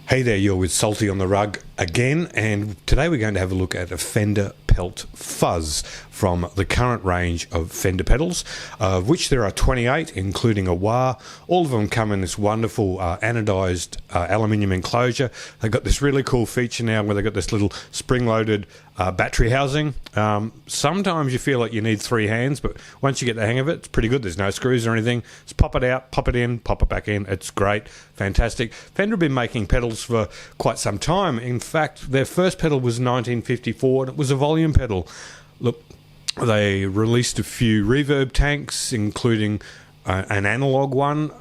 Hey there, you're with Salty on the Rug again, and today we're going to have a look at a FenderPelt FUZZ from the current range of Fender pedals, of which there are 28, including a wah. All of them come in this wonderful anodized aluminium enclosure. They've got this really cool feature now where they've got this little spring-loaded battery housing. Sometimes you feel like you need three hands, but once you get the hang of it, it's pretty good. There's no screws or anything. Just pop it out, pop it in, pop it back in. It's great, fantastic. Fender have been making pedals for quite some time. In fact, their first pedal was 1954, and it was a volume pedal. Look, they released a few reverb tanks, including an analog one.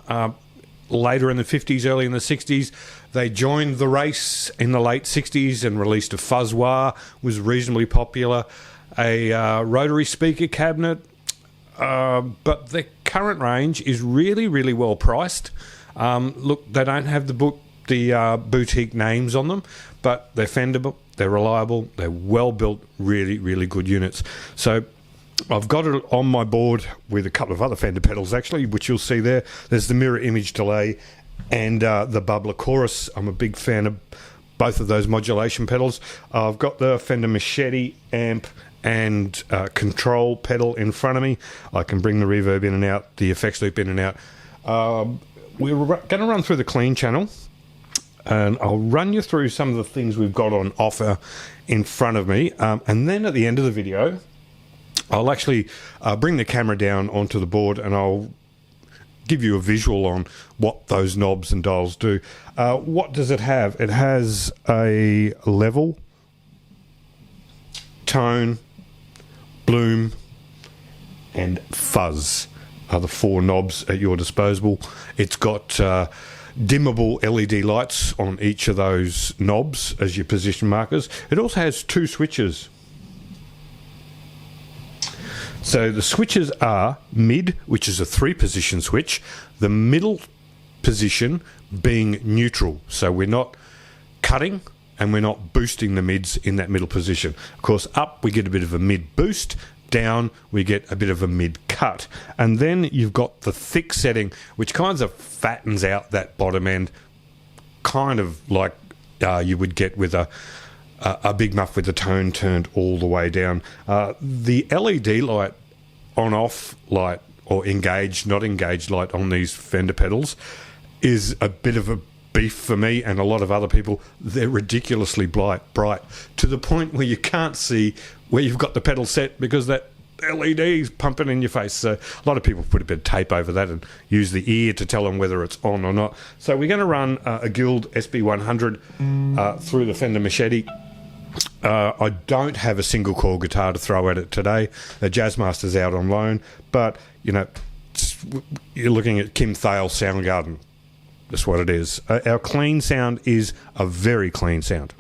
Later in the 50s, early in the 60s, they joined the race in the late 60s and released a FUZZ wah, was reasonably popular. A rotary speaker cabinet, but the current range is really, really well priced. Look, they don't have the boutique names on them, but they're Fender, they're reliable, they're well built, really, really good units. So I've got it on my board with a couple of other Fender pedals actually, which you'll see there. There's the mirror image delay and the bubbler chorus. I'm a big fan of both of those modulation pedals. I've got the Fender Machete amp and control pedal in front of me. I can bring the reverb in and out, the effects loop in and out. We're going to run through the clean channel, and I'll run you through some of the things we've got on offer in front of me, and then at the end of the video I'll actually bring the camera down onto the board and I'll give you a visual on what those knobs and dials do. What does it have? It has a level, tone, bloom and fuzz are the four knobs at your disposal. It's got dimmable LED lights on each of those knobs as your position markers. It also has two switches. So the switches are mid, which is a 3-position switch, the middle position being neutral. So we're not cutting and we're not boosting the mids in that middle position. Of course, up we get a bit of a mid boost, down we get a bit of a mid cut. And then you've got the thick setting, which kind of fattens out that bottom end, kind of like you would get with a big muff with the tone turned all the way down. The LED light, on-off light, or engaged, not engaged light on these Fender pedals is a bit of a beef for me and a lot of other people. They're ridiculously bright, to the point where you can't see where you've got the pedal set because that LED is pumping in your face. So a lot of people put a bit of tape over that and use the ear to tell them whether it's on or not. So we're going to run a Guild SB100 through the Fender Machete. I don't have a single coil guitar to throw at it today. The Jazzmaster's out on loan, but you know, you're looking at Kim Thale Soundgarden. That's what it is. Our clean sound is a very clean sound.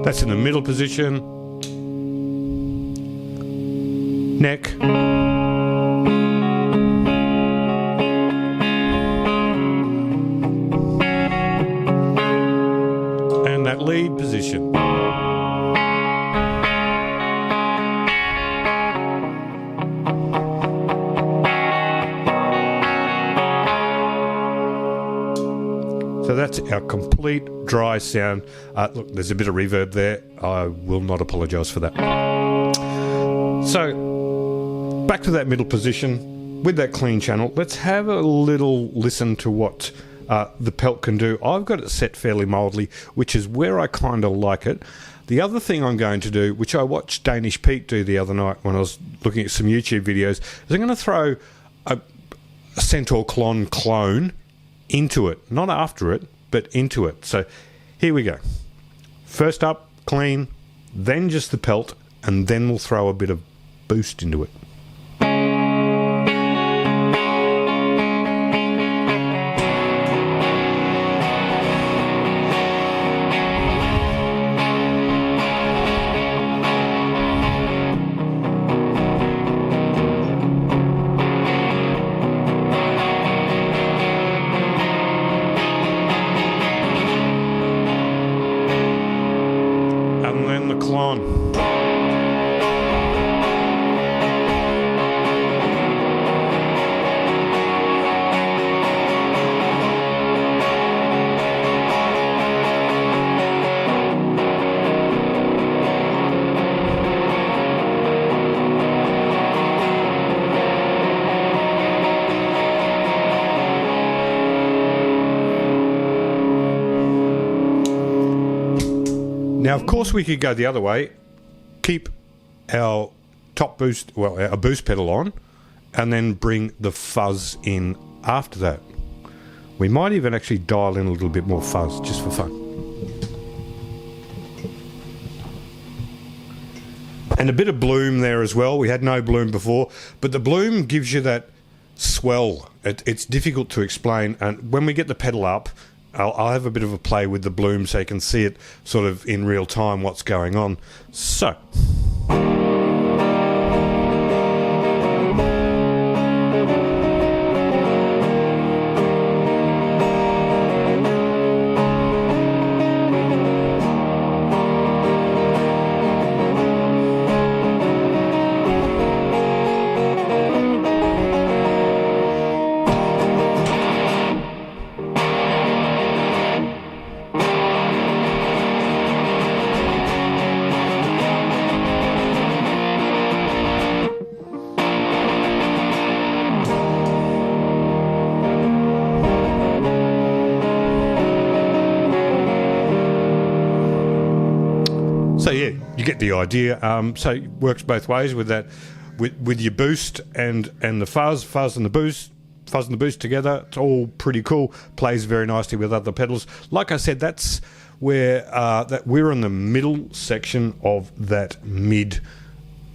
That's in the middle position. Neck. And that lead position. So that's our complete dry sound. Look, there's a bit of reverb there. I will not apologise for that. So, back to that middle position with that clean channel. Let's have a little listen to what the Pelt can do. I've got it set fairly mildly, which is where I kind of like it. The other thing I'm going to do, which I watched Danish Pete do the other night when I was looking at some YouTube videos, is I'm going to throw a Centaur clone into it, not after it, but into it. So here we go. First up, clean, then just the Pelt, and then we'll throw a bit of boost into it. Now, of course, we could go the other way, keep our top boost, well, our boost pedal on, and then bring the fuzz in after that. We might even actually dial in a little bit more fuzz, just for fun. And a bit of bloom there as well. We had no bloom before, but the bloom gives you that swell. It's difficult to explain, and when we get the pedal up, I'll have a bit of a play with the bloom so you can see it sort of in real time what's going on. So yeah, you get the idea. So it works both ways with that, with your boost and the fuzz and the boost together. It's all pretty cool. Plays very nicely with other pedals. Like I said, that's where that we're in the middle section of that mid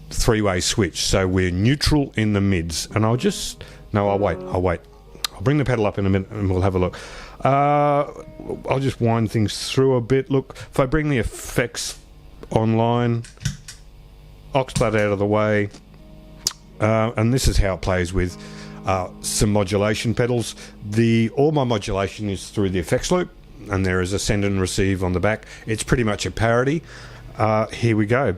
three-way switch. So we're neutral in the mids. And I'll wait. I'll bring the pedal up in a minute and we'll have a look. I'll just wind things through a bit. Look, if I bring the effects online, aux plat out of the way, and this is how it plays with some modulation pedals. All my modulation is through the effects loop, and there is a send and receive on the back. It's pretty much a parody. Here we go.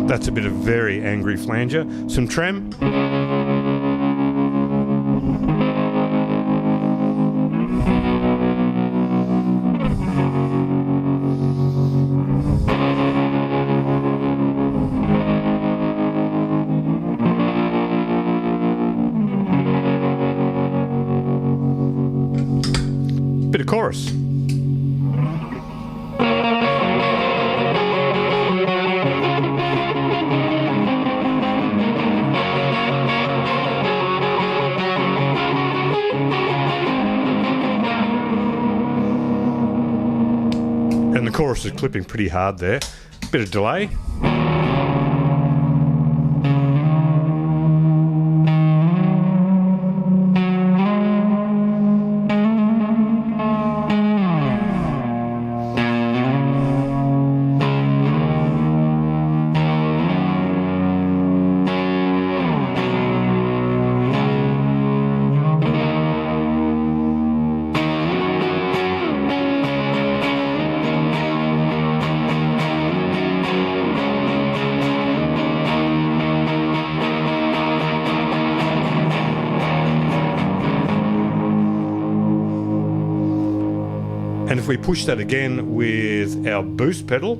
That's a bit of very angry flanger. Some trem. Bit of chorus. And the chorus is clipping pretty hard there. Bit of delay. And if we push that again with our boost pedal,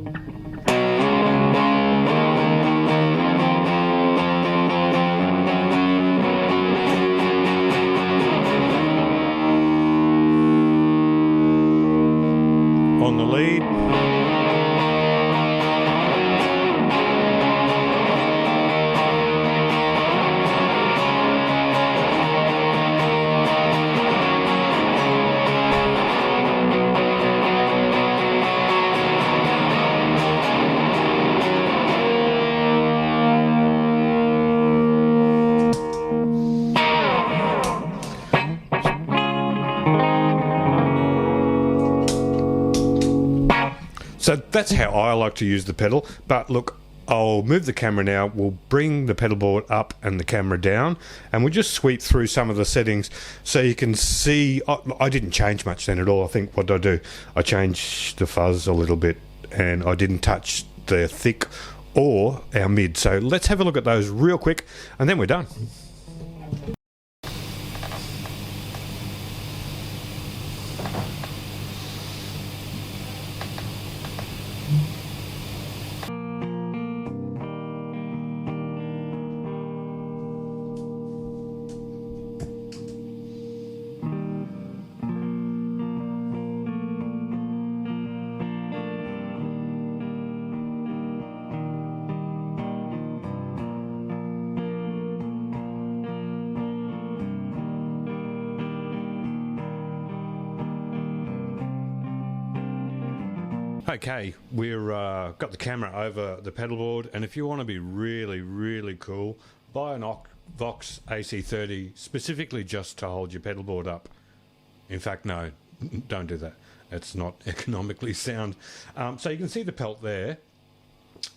on the lead, so that's how I like to use the pedal. But look, I'll move the camera now. We'll bring the pedal board up and the camera down, and we'll just sweep through some of the settings so you can see. I didn't change much then at all. I think what did I do? I changed the fuzz a little bit, and I didn't touch the thick or our mid. So let's have a look at those real quick, and then we're done. Okay, we're got the camera over the pedal board, and if you want to be really cool, buy an Vox AC30 specifically just to hold your pedal board up. In fact, no, don't do that. It's not economically sound. So you can see the pelt there,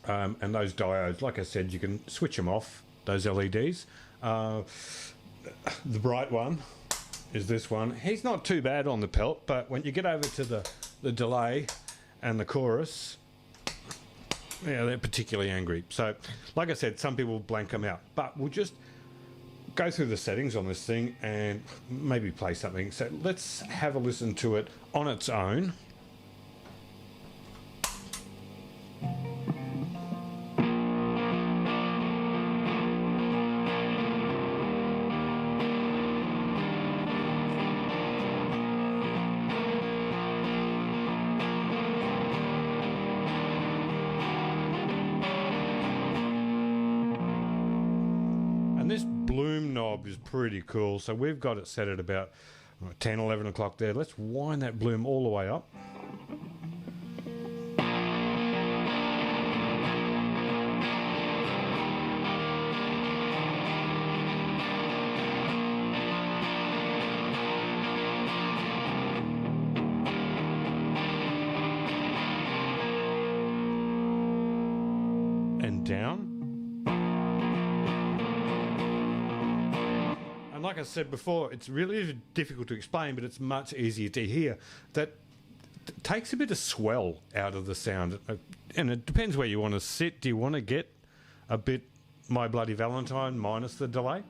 and those diodes. Like I said, you can switch them off, those LEDs. The bright one is this one. He's not too bad on the pelt, but when you get over to the delay and the chorus, yeah, they're particularly angry. So, like I said, some people blank them out, but we'll just go through the settings on this thing and maybe play something. So let's have a listen to it on its own. And this bloom knob is pretty cool. So we've got it set at about 10, 11 o'clock there. Let's wind that bloom all the way up. And down. Like I said before, it's really difficult to explain, but it's much easier to hear. That takes a bit of swell out of the sound, and it depends where you want to sit. Do you want to get a bit My Bloody Valentine minus the delay,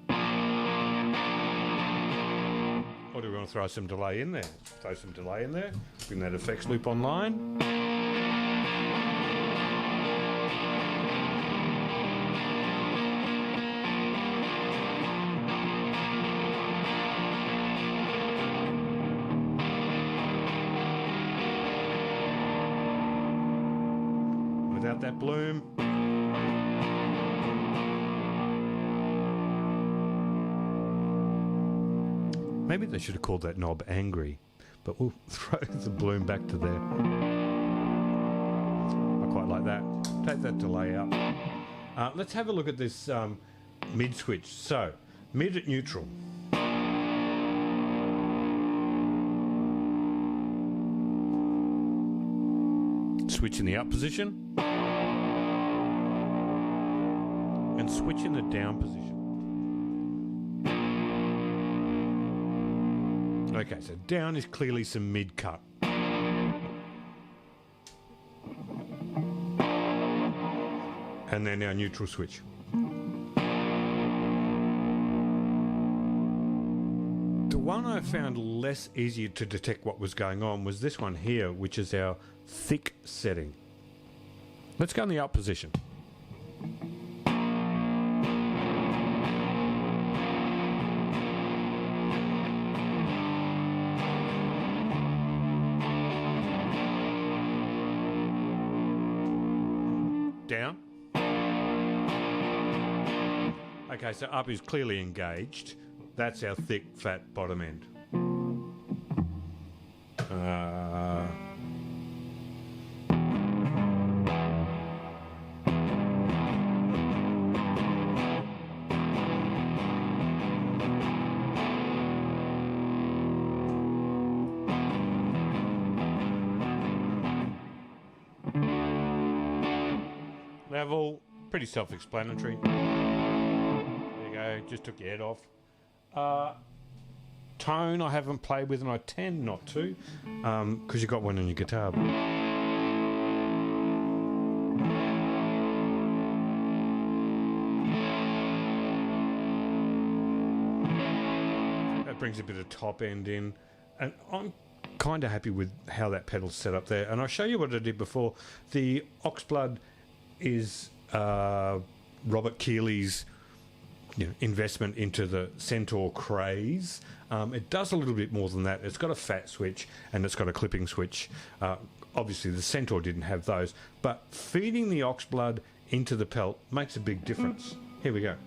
or do we want to throw some delay in there? Throw some delay in there, bring that effects loop online. Without that bloom. Maybe they should have called that knob angry, but we'll throw the bloom back to there. I quite like that. Take that delay out. Let's have a look at this mid switch. So, mid at neutral. Switch in the up position. And switch in the down position. Okay, so down is clearly some mid cut. And then our neutral switch. The one I found less easier to detect what was going on was this one here, which is our thick setting. Let's go in the up position. Down. Okay, so up is clearly engaged. That's our thick, fat bottom end. Level, pretty self-explanatory. There you go, just took your head off. Tone I haven't played with, and I tend not to, because you've got one on your guitar. brings a bit of top end in, and I'm kind of happy with how that pedal's set up there. And I'll show you what I did before. The Oxblood is Robert Keeley's investment into the Centaur craze. It does a little bit more than that. It's got a fat switch and it's got a clipping switch. Obviously the Centaur didn't have those, but feeding the Oxblood into the Pelt makes a big difference. Here we go.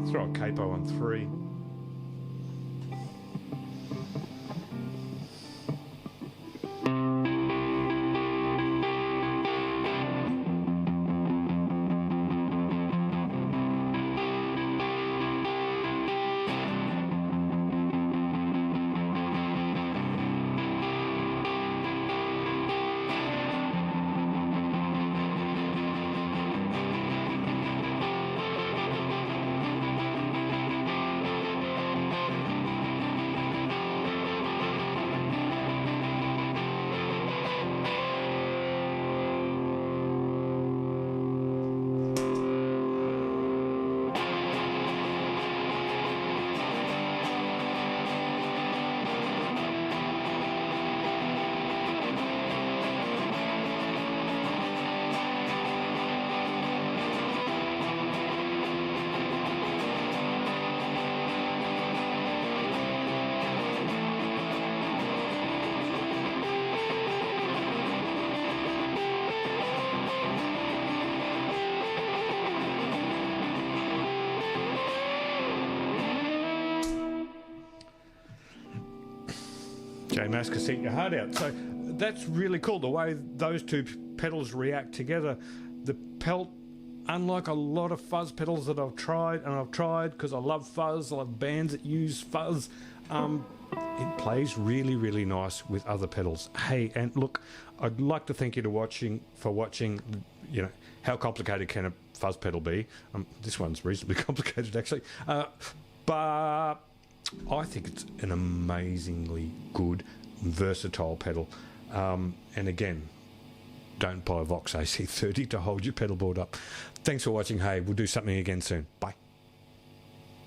Throw a capo on 3. J-Mass cassette your heart out. So that's really cool, the way those two pedals react together. The Pelt, unlike a lot of fuzz pedals that I've tried because I love fuzz, I love bands that use fuzz, it plays really, really nice with other pedals. Hey, and look, I'd like to thank you for watching, how complicated can a fuzz pedal be? This one's reasonably complicated, actually. But I think it's an amazingly good, versatile pedal. And again, don't buy a Vox AC30 to hold your pedal board up. Thanks for watching. Hey, we'll do something again soon. Bye.